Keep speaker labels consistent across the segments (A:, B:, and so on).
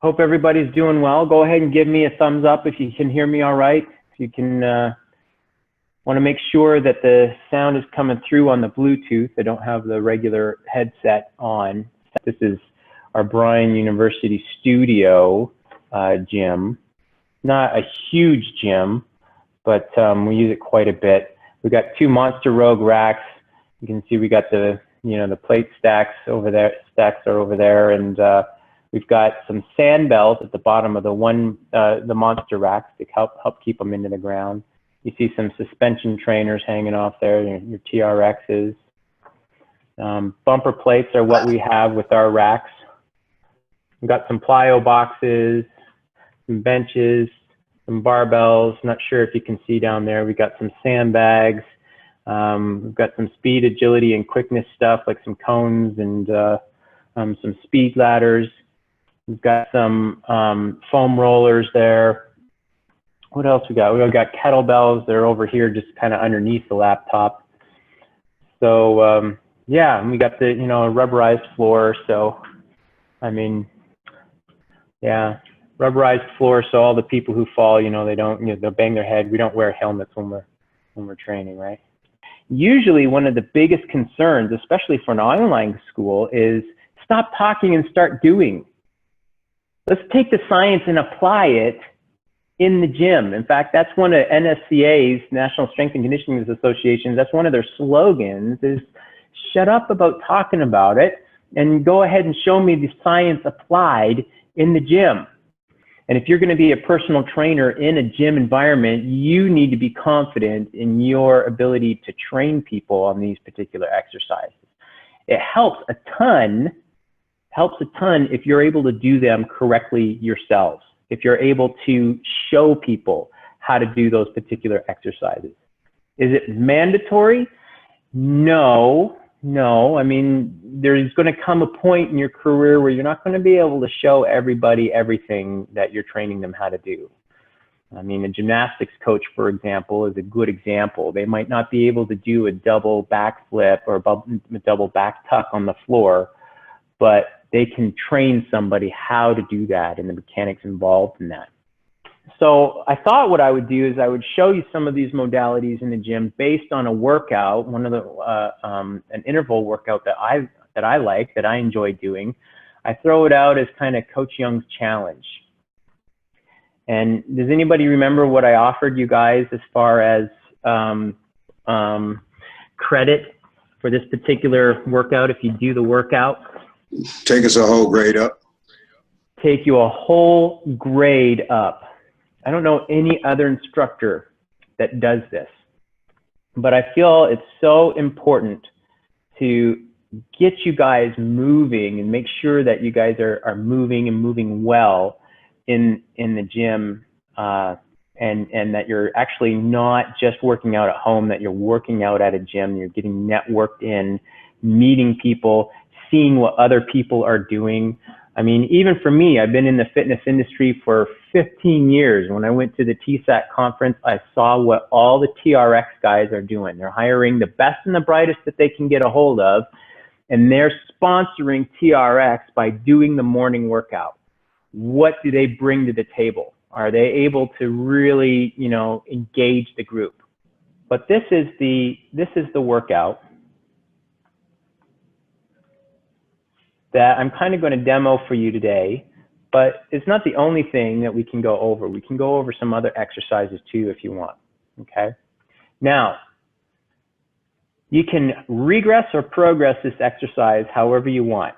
A: Hope everybody's doing well. Go ahead and give me a thumbs up if you can hear me all right. If you can, want to make sure that the sound is coming through on the Bluetooth. I don't have the regular headset on. This is our Bryan University studio gym. Not a huge gym, but we use it quite a bit. We got 2 Monster Rogue racks. You can see we got the, the plate stacks over there. Stacks are over there, and we've got some sand bells at the bottom of the monster racks to help keep them into the ground. You see some suspension trainers hanging off there, your TRXs. Bumper plates are what we have with our racks. We've got some plyo boxes, some benches, some barbells. Not sure if you can see down there. We got some sandbags. We've got some speed, agility, and quickness stuff like some cones and some speed ladders. We've got some foam rollers there. What else we got? We've got kettlebells. They're over here just kind of underneath the laptop. So yeah, and we got the rubberized floor. So I mean, yeah, rubberized floor. So all the people who fall, they don't, they'll bang their head. We don't wear helmets when we're training, right? Usually one of the biggest concerns, especially for an online school, is stop talking and start doing. Let's take the science and apply it in the gym. In fact, that's one of NSCA's, National Strength and Conditioning Association, that's one of their slogans is shut up about talking about it and go ahead and show me the science applied in the gym. And if you're going to be a personal trainer in a gym environment, you need to be confident in your ability to train people on these particular exercises. It helps a ton if you're able to do them correctly yourselves, if you're able to show people how to do those particular exercises. Is it mandatory? No. I mean, there's going to come a point in your career where you're not going to be able to show everybody everything that you're training them how to do. I mean, a gymnastics coach, for example, is a good example. They might not be able to do a double backflip or a double back tuck on the floor, but they can train somebody how to do that and the mechanics involved in that. So I thought what I would do is I would show you some of these modalities in the gym based on a workout, an interval workout that I like, that I enjoy doing. I throw it out as kind of Coach Young's challenge. And does anybody remember what I offered you guys as far as credit for this particular workout if you do the workout?
B: Take us a whole grade up.
A: Take you a whole grade up. I don't know any other instructor that does this, but I feel it's so important to get you guys moving and make sure that you guys are moving and moving well in the gym, and that you're actually not just working out at home, that you're working out at a gym, you're getting networked in, meeting people, seeing what other people are doing. I mean, even for me, I've been in the fitness industry for 15 years. When I went to the TSAT conference, I saw what all the TRX guys are doing. They're hiring the best and the brightest that they can get a hold of, and they're sponsoring TRX by doing the morning workout. What do they bring to the table? Are they able to really, engage the group? But this is the workout that I'm kind of going to demo for you today, but it's not the only thing that we can go over. We can go over some other exercises too if you want, okay? Now, you can regress or progress this exercise however you want.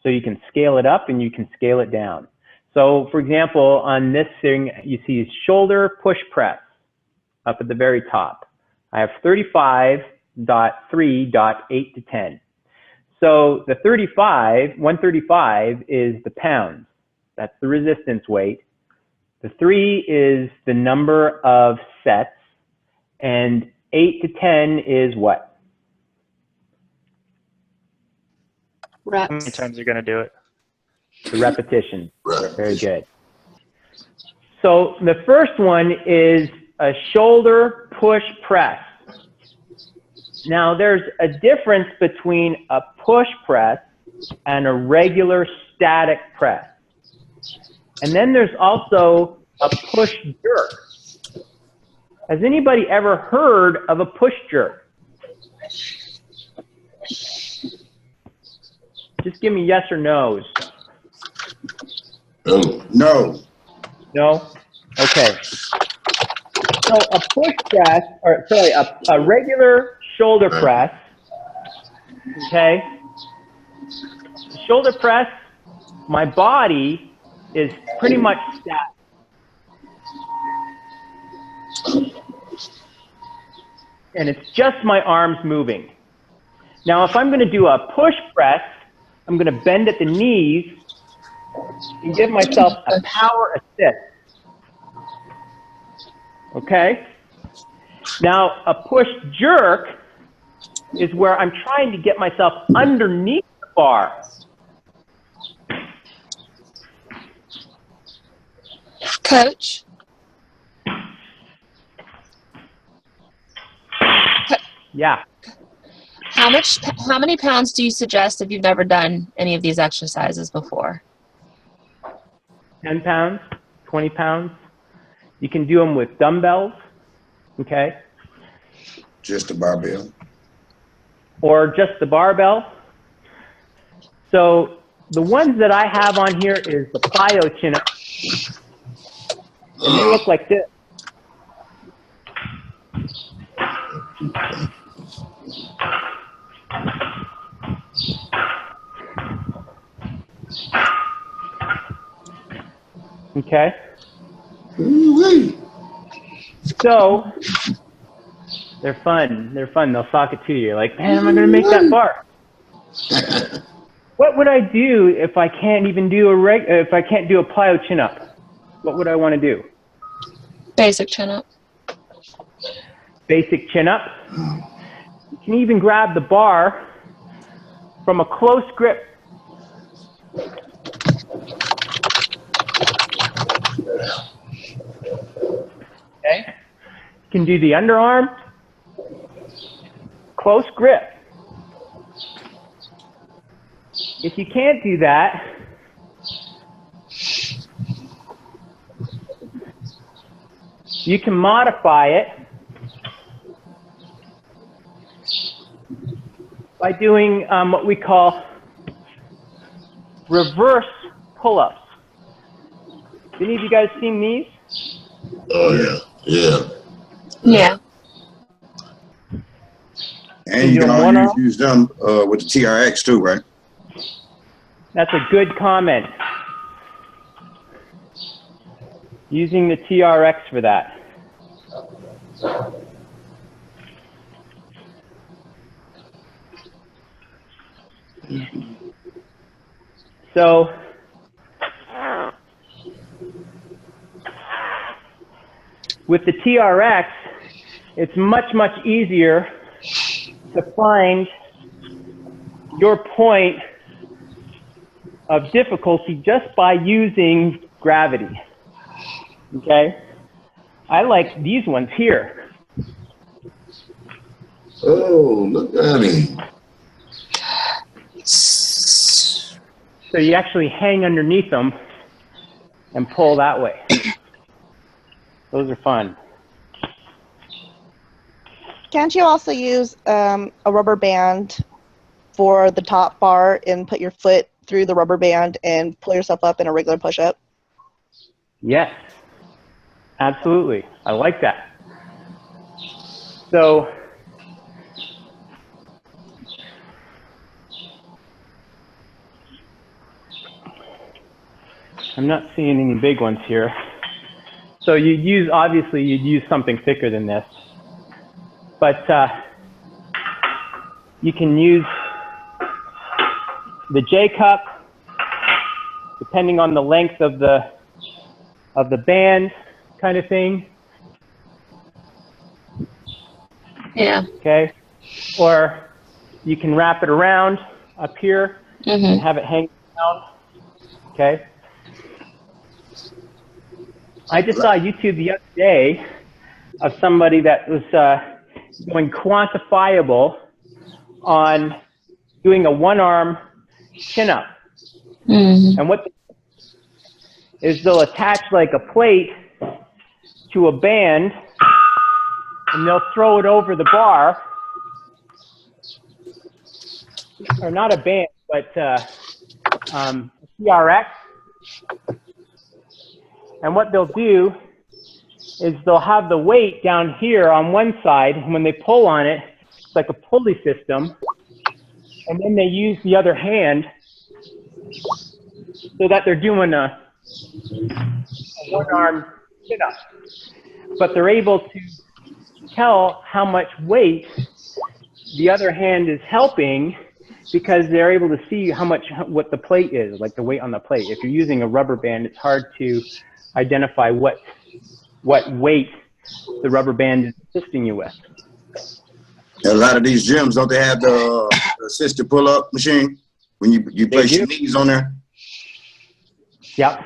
A: So you can scale it up and you can scale it down. So for example, on this thing, you see shoulder push press up at the very top. I have 35.3.8 to 10. So the 135 is the pounds. That's the resistance weight. The 3 is the number of sets, and 8 to 10 is what?
C: Reps. How many times you're going to do it?
A: The repetition. Very good. So the first one is a shoulder push press. Now there's a difference between a push press and a regular static press. And then there's also a push jerk. Has anybody ever heard of a push jerk? Just give me yes or no's.
B: No.
A: No? Okay. So a push press, or sorry, a regular shoulder press, okay? Shoulder press, my body is pretty much static. And it's just my arms moving. Now, if I'm going to do a push press, I'm going to bend at the knees and give myself a power assist. Okay? Now, a push jerk is where I'm trying to get myself underneath the bar.
D: Coach?
A: Yeah.
D: How many pounds do you suggest if you've never done any of these exercises before?
A: 10 pounds, 20 pounds. You can do them with dumbbells, okay?
B: Just a barbell.
A: Or just the barbell. So the ones that I have on here is the plyo chin-up. And they look like this. Okay. So they're fun. They're fun. They'll sock it to you. You're like, man, am I going to make that bar? What would I do if I can't even do if I can't do a plyo chin up? What would I want to do?
D: Basic chin up.
A: Basic chin up. You can even grab the bar from a close grip. Okay. You can do the underarm, close grip. If you can't do that, you can modify it by doing what we call reverse pull-ups. Any of you guys seen these?
B: Oh, yeah. Yeah.
D: Yeah.
B: And you can always use them with the TRX too, right?
A: That's a good comment. Using the TRX for that. So, with the TRX, it's much, much easier to find your point of difficulty just by using gravity. Okay? I like these ones here.
B: Oh, look at him.
A: So you actually hang underneath them and pull that way. Those are fun.
E: Can't you also use a rubber band for the top bar and put your foot through the rubber band and pull yourself up in a regular push-up?
A: Yes, absolutely. I like that. So, I'm not seeing any big ones here. So obviously you'd use something thicker than this, but you can use the J cup, depending on the length of the band, kind of thing.
D: Yeah.
A: Okay. Or you can wrap it around up here and have it hang down. Okay. I just saw YouTube the other day of somebody that was going quantifiable on doing a one-arm chin-up. And is they'll attach like a plate to a band, and they'll throw it over the bar, or not a band, but TRX. And what they'll do is they'll have the weight down here on one side, and when they pull on it, it's like a pulley system, and then they use the other hand so that they're doing a one-arm sit-up. But they're able to tell how much weight the other hand is helping because they're able to see what the plate is, like the weight on the plate. If you're using a rubber band, it's hard to identify what weight the rubber band is assisting you with.
B: A lot of these gyms, don't they have the assisted pull-up machine when you place your knees on there?
A: Yep.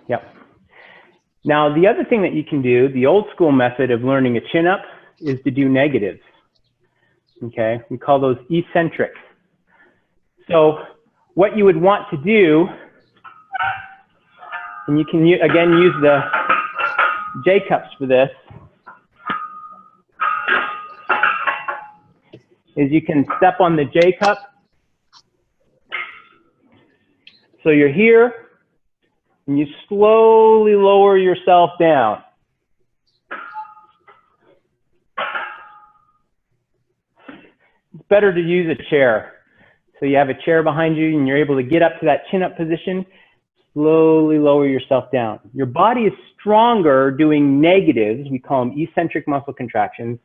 A: Yep. Now, the other thing that you can do, the old school method of learning a chin-up, is to do negatives. Okay? We call those eccentric. So what you would want to do, and you can, again, use the J-cups for this, is you can step on the J-cup. So you're here, and you slowly lower yourself down. It's better to use a chair. So you have a chair behind you, and you're able to get up to that chin-up position, slowly lower yourself down. Your body is stronger doing negatives, we call them eccentric muscle contractions,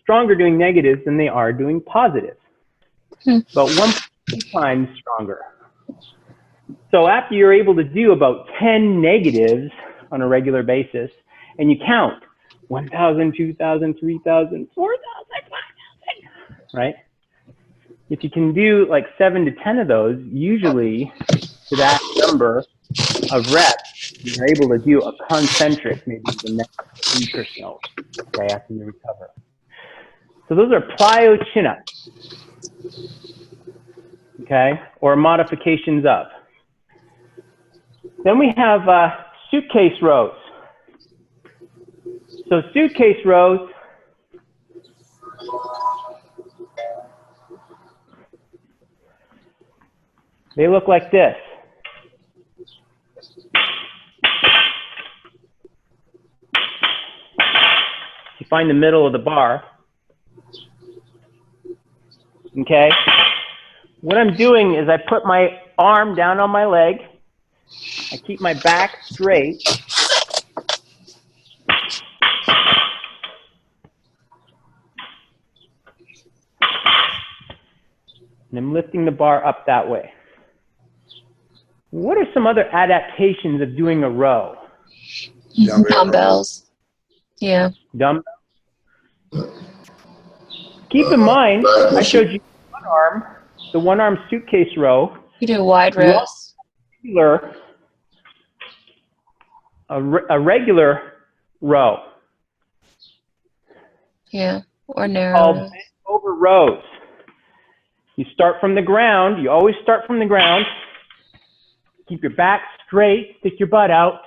A: stronger doing negatives than they are doing positives. But 1.2 times stronger. So after you're able to do about 10 negatives on a regular basis, and you count 1,000, 2,000, 3,000, 4,000, 5,000, right? If you can do like 7 to 10 of those, usually to that number of reps, you're able to do a concentric maybe the next week or so, okay, after you recover. So those are plyo chin-ups, okay, or modifications of. Then we have suitcase rows. So suitcase rows, they look like this. You find the middle of the bar. Okay? What I'm doing is I put my arm down on my leg. I keep my back straight. And I'm lifting the bar up that way. What are some other adaptations of doing a row?
D: Dumbbells. Yeah.
A: Dumbbells. Keep in mind, I showed you one arm, the one-arm suitcase row.
D: You do wide rows.
A: A regular row.
D: Yeah, or narrow.
A: Called bent over rows. You start from the ground. You always start from the ground. Keep your back straight. Stick your butt out.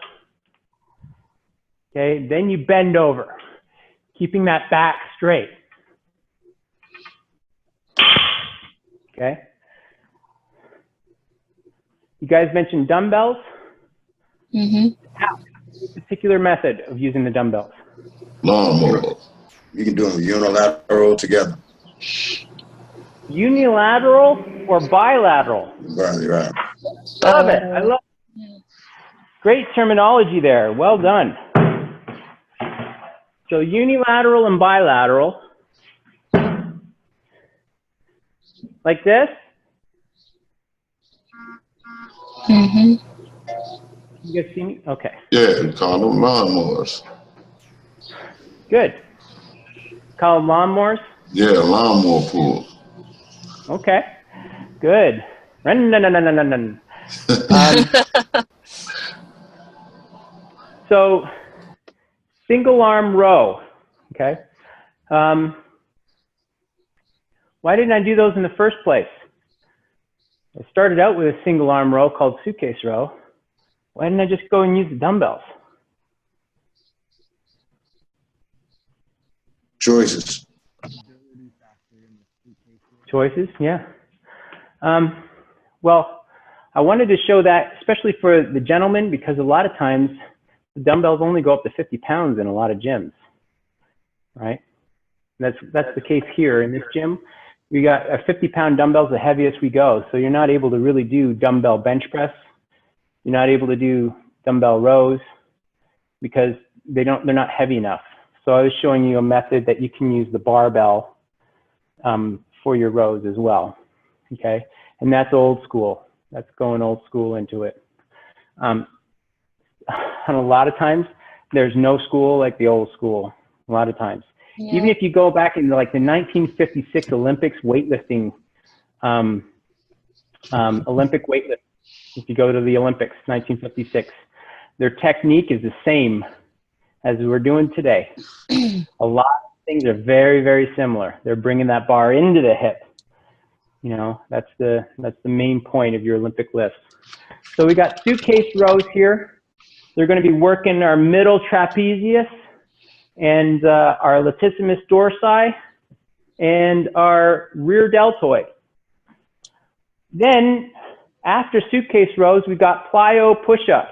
A: Okay, then you bend over, keeping that back straight. Okay. You guys mentioned dumbbells. How? Particular method of using the dumbbells?
B: Lawnmower. You can do them unilateral together.
A: Unilateral or bilateral?
B: Right.
A: Love it. I love it. Great terminology there. Well done. So unilateral and bilateral. Like this? You guys see me? Okay.
F: Yeah, you call them lawnmowers.
A: Good. Call them lawnmowers?
F: Yeah, lawnmower pool.
A: Okay. Good. So, single arm row. Okay. Why didn't I do those in the first place? I started out with a single arm row called suitcase row. Why didn't I just go and use the dumbbells?
B: Choices.
A: Choices, yeah. Well, I wanted to show that, especially for the gentlemen, because a lot of times the dumbbells only go up to 50 pounds in a lot of gyms, right? That's the case here in this gym. We got a 50-pound dumbbells, the heaviest we go. So you're not able to really do dumbbell bench press. You're not able to do dumbbell rows because they're not heavy enough. So I was showing you a method that you can use the barbell for your rows as well. Okay, and that's old school. That's going old school into it. And a lot of times there's no school like the old school. A lot of times.
D: Yeah.
A: Even if you go back into like the 1956 Olympics weightlifting, Olympic weightlifting, if you go to the Olympics, 1956, their technique is the same as we're doing today. A lot of things are very, very similar. They're bringing that bar into the hip. You know, that's the main point of your Olympic lifts. So we got suitcase rows here. They're going to be working our middle trapezius and our latissimus dorsi and our rear deltoid. Then after suitcase rows, we've got plyo push-ups.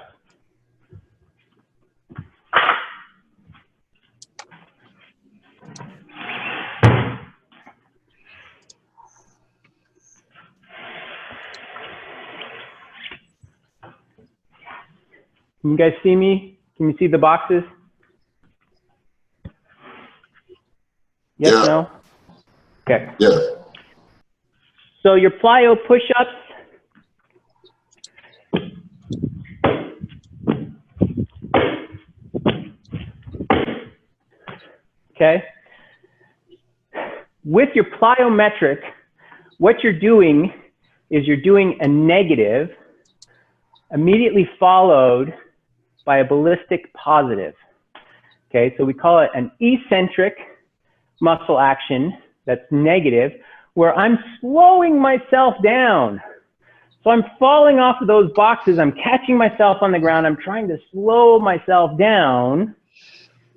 A: Can you guys see me? Can you see the boxes? Yes,
F: Yeah.
A: no? Okay.
F: Yeah.
A: So your plyo push-ups, okay? With your plyometric, what you're doing is you're doing a negative immediately followed by a ballistic positive. Okay, so we call it an eccentric muscle action that's negative, where I'm slowing myself down. So I'm falling off of those boxes, I'm catching myself on the ground, I'm trying to slow myself down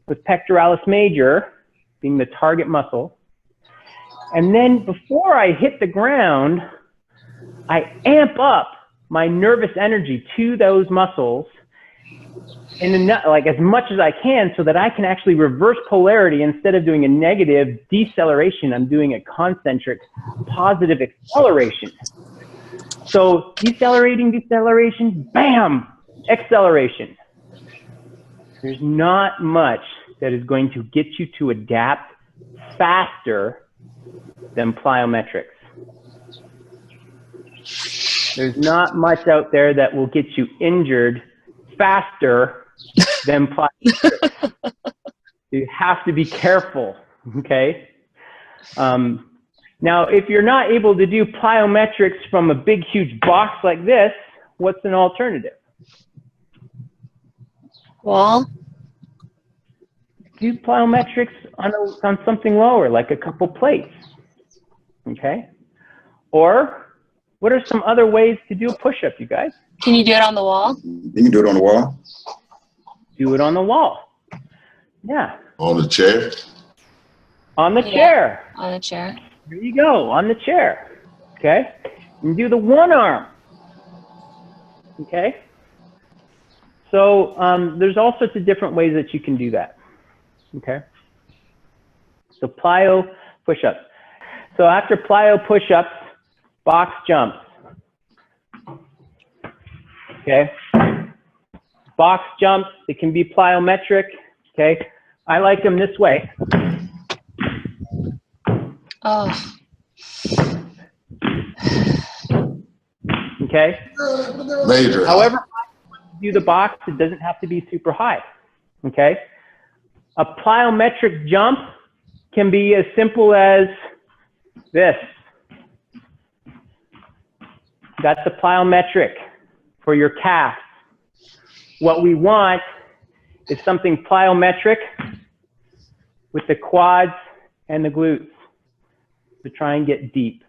A: with pectoralis major being the target muscle. And then before I hit the ground, I amp up my nervous energy to those muscles and like as much as I can so that I can actually reverse polarity. Instead of doing a negative deceleration, I'm doing a concentric positive acceleration. So decelerating, deceleration, bam, acceleration. There's not much that is going to get you to adapt faster than plyometrics. There's not much out there that will get you injured faster than plyometrics. You have to be careful, okay? Now, if you're not able to do plyometrics from a big, huge box like this, what's an alternative?
D: Wall?
A: Do plyometrics on something lower, like a couple plates, okay? Or what are some other ways to do a push-up, you guys?
D: Can you do it on the wall?
B: You can do it on the wall.
A: Do it on the wall. Yeah.
F: On the chair.
A: On the
D: Yeah.
A: chair.
D: On a chair.
A: There you go, on the chair. Okay? And do the one arm. Okay? So there's all sorts of different ways that you can do that. Okay? So plyo push-ups. So after plyo push-ups, box jumps. Okay? Box jumps, it can be plyometric. Okay? I like them this way.
D: Oh.
A: Okay?
F: Major.
A: However, do the box, it doesn't have to be super high. Okay? A plyometric jump can be as simple as this. That's a plyometric for your calf. What we want is something plyometric with the quads and the glutes to try and get deep.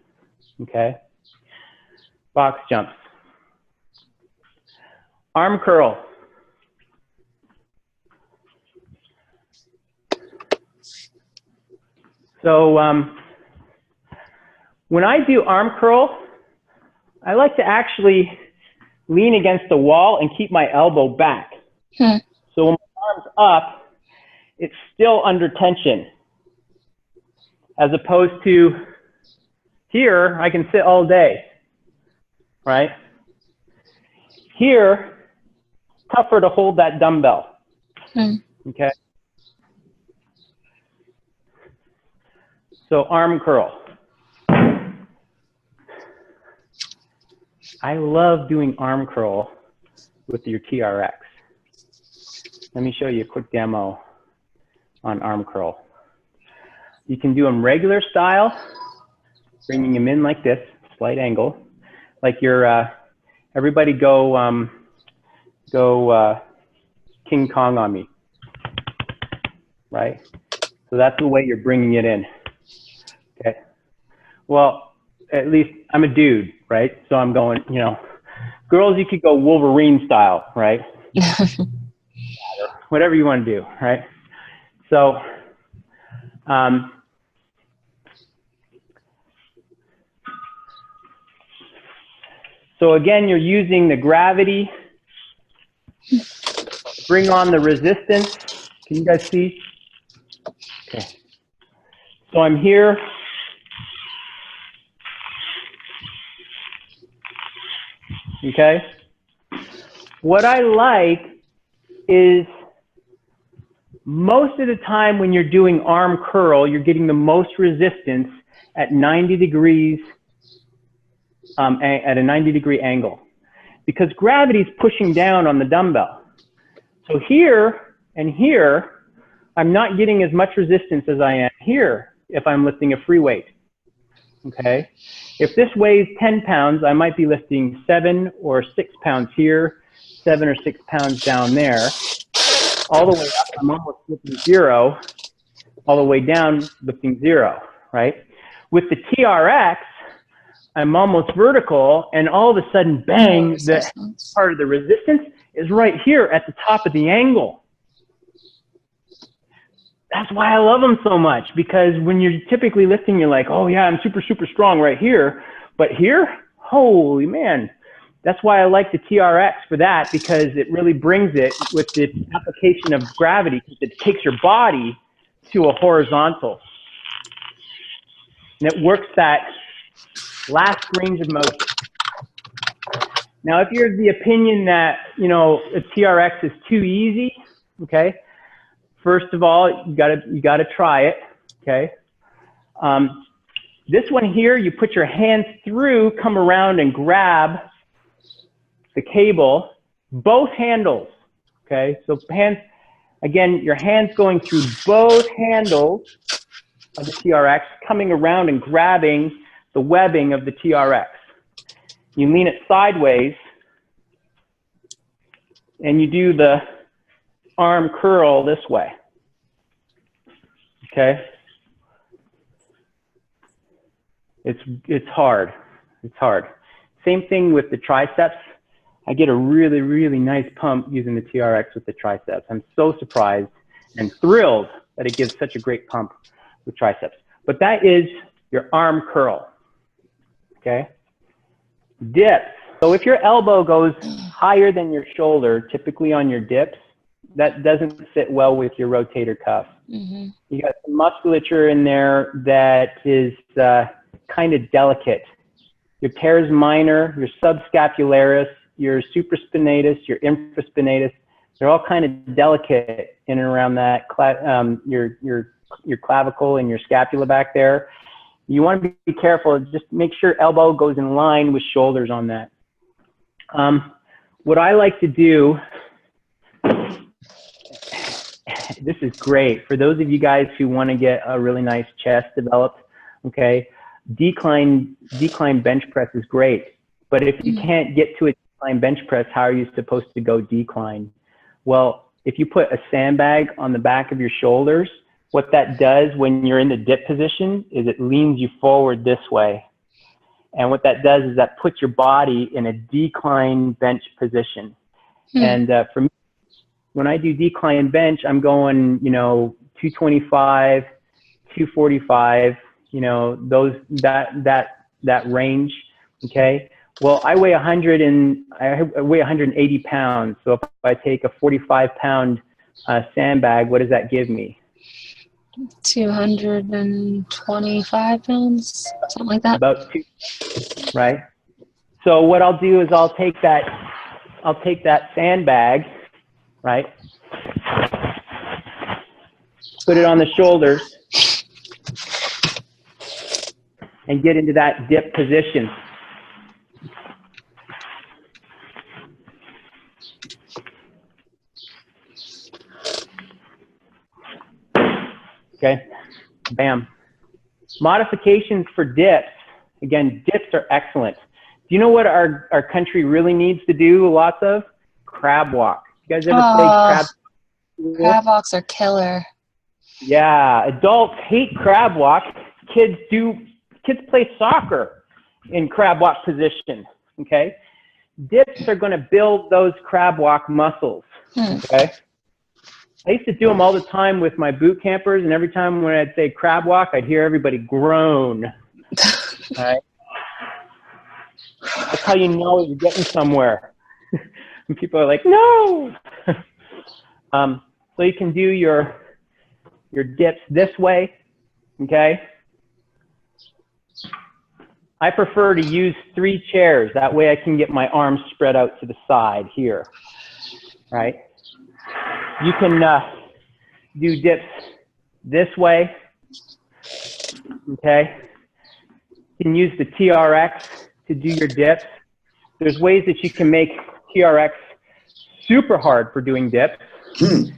A: Okay? Box jumps. Arm curl. So when I do arm curl, I like to actually lean against the wall and keep my elbow back. So when my arm's up, it's still under tension. As opposed to here, I can sit all day, right? Here, tougher to hold that dumbbell, okay? So arm curl. I love doing arm curl with your TRX. Let me show you a quick demo on arm curl. You can do them regular style, bringing them in like this, slight angle, like you're, everybody go King Kong on me, right? So that's the way you're bringing it in, okay? Well, at least I'm a dude, right? So I'm going, you know, girls, you could go Wolverine style, right? Whatever you want to do, right? So, so again, you're using the gravity, bring on the resistance. Can you guys see? Okay. So I'm here. Okay. What I like is most of the time when you're doing arm curl, you're getting the most resistance at 90 degrees, at a 90-degree angle, because gravity is pushing down on the dumbbell. So here and here, I'm not getting as much resistance as I am here if I'm lifting a free weight. Okay. If this weighs 10 pounds, I might be lifting 7 or 6 pounds here, 7 or 6 pounds down there. All the way up, I'm almost lifting 0. All the way down, lifting 0, right? With the TRX, I'm almost vertical, and all of a sudden, bang, the part of the resistance is right here at the top of the angle. That's why I love them so much, because when you're typically lifting, you're like, oh yeah, I'm super, super strong right here. But here, holy man. That's why I like the TRX for that, because it really brings it with the application of gravity. It takes your body to a horizontal. And it works that last range of motion. Now, if you're of the opinion that, you know, a TRX is too easy, okay, first of all, you gotta try it, okay? This one here, you put your hands through, come around and grab the cable, both handles, okay? So hands, again, your hands going through both handles of the TRX, coming around and grabbing the webbing of the TRX. You lean it sideways, and you do the arm curl this way, okay? It's hard, it's hard. Same thing with the triceps. I get a really, really nice pump using the TRX with the triceps. I'm so surprised and thrilled that it gives such a great pump with triceps. But that is your arm curl, okay? Dips. So if your elbow goes higher than your shoulder, typically on your dips, that doesn't fit well with your rotator cuff. You got some musculature in there that is kind of delicate. Your teres minor, your subscapularis, your supraspinatus, your infraspinatus, they're all kind of delicate in and around that, your clavicle and your scapula back there. You want to be careful. Just make sure elbow goes in line with shoulders on that. What I like to do, this is great for those of you guys who want to get a really nice chest developed, okay? Decline bench press is great, but if you can't get to a decline bench press, how are you supposed to go decline? Well, if you put a sandbag on the back of your shoulders, what that does when you're in the dip position is it leans you forward this way. And what that does is that puts your body in a decline bench position. And for me, when I do decline bench, I'm going, you know, 225, 245, you know, that range. Okay. Well, I weigh 180 pounds. So if I take a 45-pound sandbag, what does that give me?
D: 225 pounds, something like that.
A: About 2, right? So what I'll do is I'll take that sandbag, right? Put it on the shoulders and get into that dip position. Okay, bam. Modifications for dips. Again, dips are excellent. Do you know what our country really needs to do lots of? Crab walk. You guys ever play crab?
D: Crab walks are killer.
A: Yeah, adults hate crab walk. Kids play soccer in crab walk position, okay? Dips are gonna build those crab walk muscles, okay? I used to do them all the time with my boot campers, and every time when I'd say crab walk, I'd hear everybody groan, all right? That's how you know you're getting somewhere. And people are like, no! So you can do your dips this way, okay? I prefer to use 3 chairs. That way I can get my arms spread out to the side here, right? You can do dips this way, okay? You can use the TRX to do your dips. There's ways that you can make TRX super hard for doing dips.
B: Really?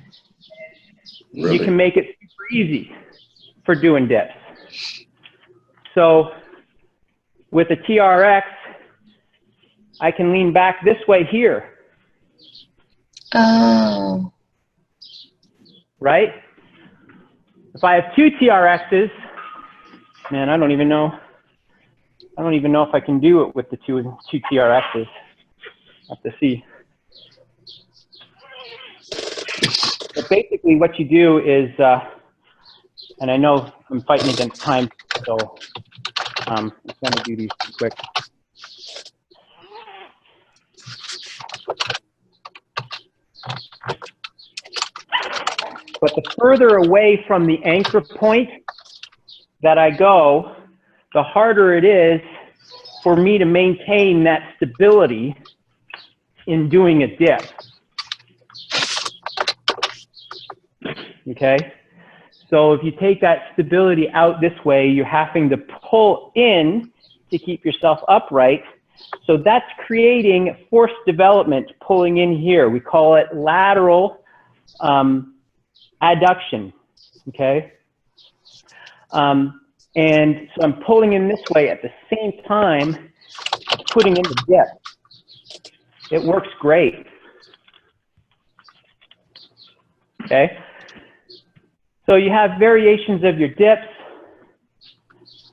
A: You can make it super easy for doing dips. So with a TRX, I can lean back this way here.
D: Oh.
A: Right? If I have 2 TRXs, man, I don't even know if I can do it with the two TRXs. Have to see. But basically what you do is, and I know I'm fighting against time, so I'm going to do these quick. But the further away from the anchor point that I go, the harder it is for me to maintain that stability in doing a dip. Okay? So if you take that stability out this way, you're having to pull in to keep yourself upright. So that's creating force development, pulling in here. We call it lateral adduction, okay? And so I'm pulling in this way at the same time putting in the dip. It works great, okay? So you have variations of your dips.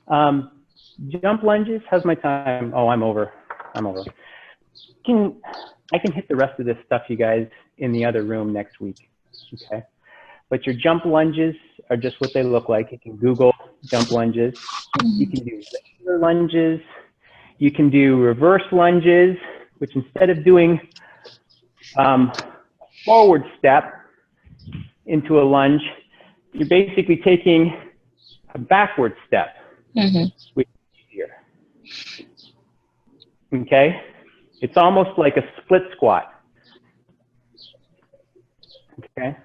A: Jump lunges, how's my time? Oh, I'm over. I can hit the rest of this stuff, you guys, in the other room next week, okay? But your jump lunges are just what they look like. You can Google jump lunges. You can do regular lunges. You can do reverse lunges, which instead of doing forward step into a lunge, you're basically taking a backward step, which is easier. Okay? It's almost like a split squat. Okay?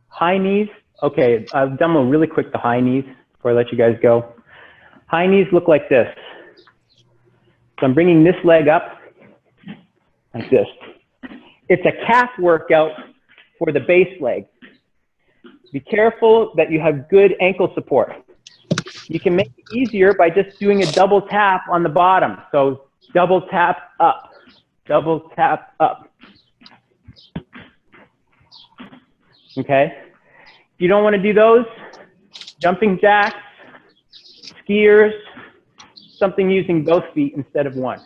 A: High knees. Okay, I've done one really quick, the high knees, before I let you guys go. High knees look like this. So I'm bringing this leg up like this. It's a calf workout for the base leg. Be careful that you have good ankle support. You can make it easier by just doing a double tap on the bottom. So double tap up, double tap up. Okay? If you don't want to do those, jumping jacks, skiers, something using both feet instead of one.